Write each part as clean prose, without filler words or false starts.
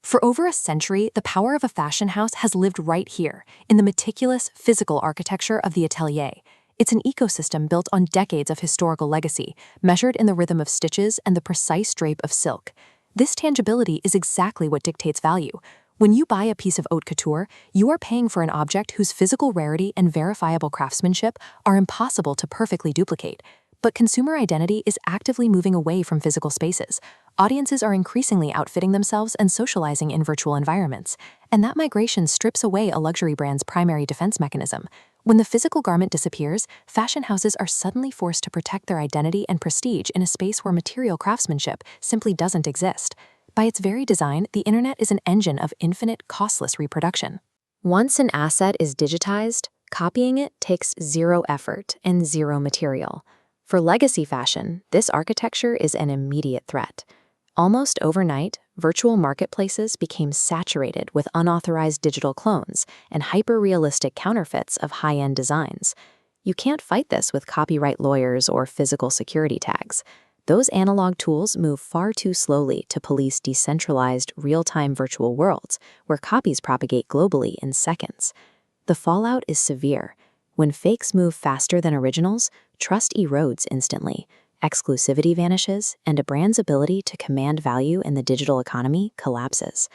For over a century, the power of a fashion house has lived right here, in the meticulous, physical architecture of the atelier. It's an ecosystem built on decades of historical legacy, measured in the rhythm of stitches and the precise drape of silk. This tangibility is exactly what dictates value. When you buy a piece of haute couture, you are paying for an object whose physical rarity and verifiable craftsmanship are impossible to perfectly duplicate. But consumer identity is actively moving away from physical spaces. Audiences are increasingly outfitting themselves and socializing in virtual environments, and that migration strips away a luxury brand's primary defense mechanism. When the physical garment disappears, fashion houses are suddenly forced to protect their identity and prestige in a space where material craftsmanship simply doesn't exist. By its very design, the internet is an engine of infinite, costless reproduction. Once an asset is digitized, copying it takes zero effort and zero material. For legacy fashion, this architecture is an immediate threat. Almost overnight, virtual marketplaces became saturated with unauthorized digital clones and hyper-realistic counterfeits of high-end designs. You can't fight this with copyright lawyers or physical security tags. Those analog tools move far too slowly to police decentralized, real-time virtual worlds where copies propagate globally in seconds. The fallout is severe. When fakes move faster than originals, trust erodes instantly, exclusivity vanishes, and a brand's ability to command value in the digital economy collapses.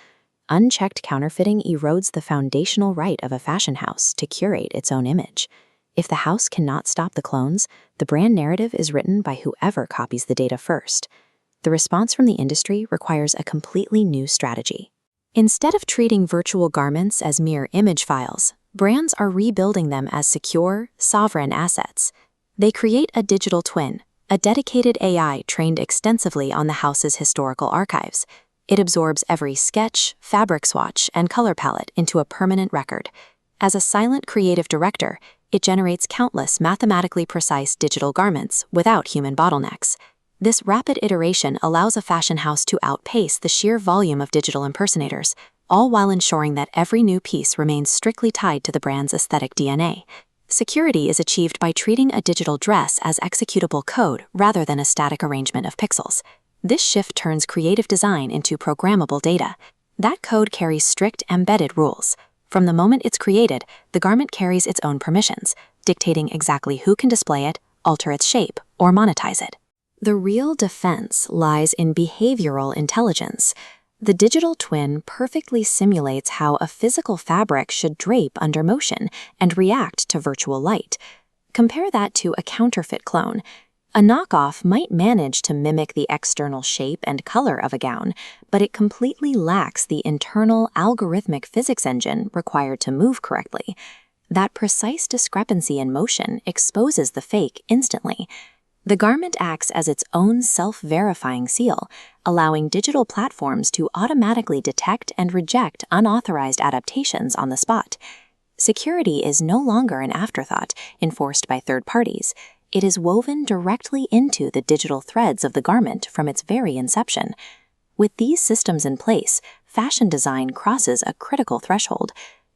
Unchecked counterfeiting erodes the foundational right of a fashion house to curate its own image. If the house cannot stop the clones, the brand narrative is written by whoever copies the data first. The response from the industry requires a completely new strategy. Instead of treating virtual garments as mere image files, brands are rebuilding them as secure, sovereign assets. They create a digital twin, a dedicated AI trained extensively on the house's historical archives. It absorbs every sketch, fabric swatch, and color palette into a permanent record. As a silent creative director, it generates countless mathematically precise digital garments without human bottlenecks. This rapid iteration allows a fashion house to outpace the sheer volume of digital impersonators, all while ensuring that every new piece remains strictly tied to the brand's aesthetic DNA. Security is achieved by treating a digital dress as executable code rather than a static arrangement of pixels. This shift turns creative design into programmable data. That code carries strict embedded rules. From the moment it's created, the garment carries its own permissions, dictating exactly who can display it, alter its shape, or monetize it. The real defense lies in behavioral intelligence. The digital twin perfectly simulates how a physical fabric should drape under motion and react to virtual light. Compare that to a counterfeit clone. A knockoff might manage to mimic the external shape and color of a gown, but it completely lacks the internal algorithmic physics engine required to move correctly. That precise discrepancy in motion exposes the fake instantly. The garment acts as its own self-verifying seal, allowing digital platforms to automatically detect and reject unauthorized adaptations on the spot. Security is no longer an afterthought enforced by third parties. It is woven directly into the digital threads of the garment from its very inception. With these systems in place, fashion design crosses a critical threshold.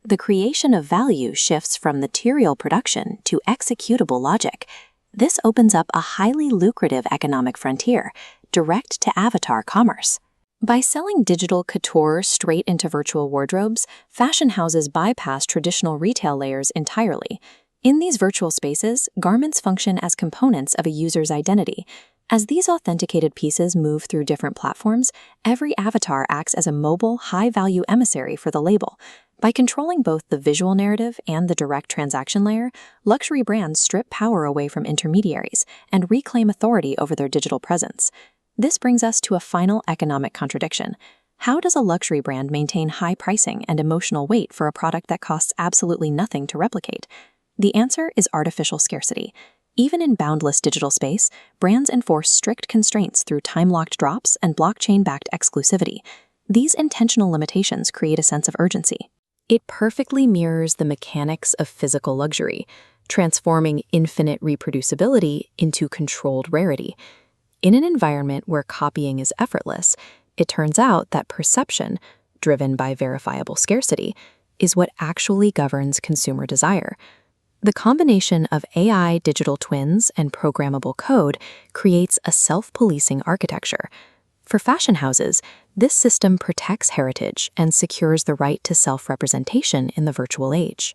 The creation of value shifts from material production to executable logic. This opens up a highly lucrative economic frontier, direct-to-avatar commerce. By selling digital couture straight into virtual wardrobes, fashion houses bypass traditional retail layers entirely. In these virtual spaces, garments function as components of a user's identity. As these authenticated pieces move through different platforms, every avatar acts as a mobile, high-value emissary for the label. By controlling both the visual narrative and the direct transaction layer, luxury brands strip power away from intermediaries and reclaim authority over their digital presence. This brings us to a final economic contradiction. How does a luxury brand maintain high pricing and emotional weight for a product that costs absolutely nothing to replicate? The answer is artificial scarcity. Even in boundless digital space, brands enforce strict constraints through time-locked drops and blockchain-backed exclusivity. These intentional limitations create a sense of urgency. It perfectly mirrors the mechanics of physical luxury, transforming infinite reproducibility into controlled rarity. In an environment where copying is effortless, it turns out that perception, driven by verifiable scarcity, is what actually governs consumer desire. The combination of AI digital twins and programmable code creates a self-policing architecture. For fashion houses, this system protects heritage and secures the right to self-representation in the virtual age.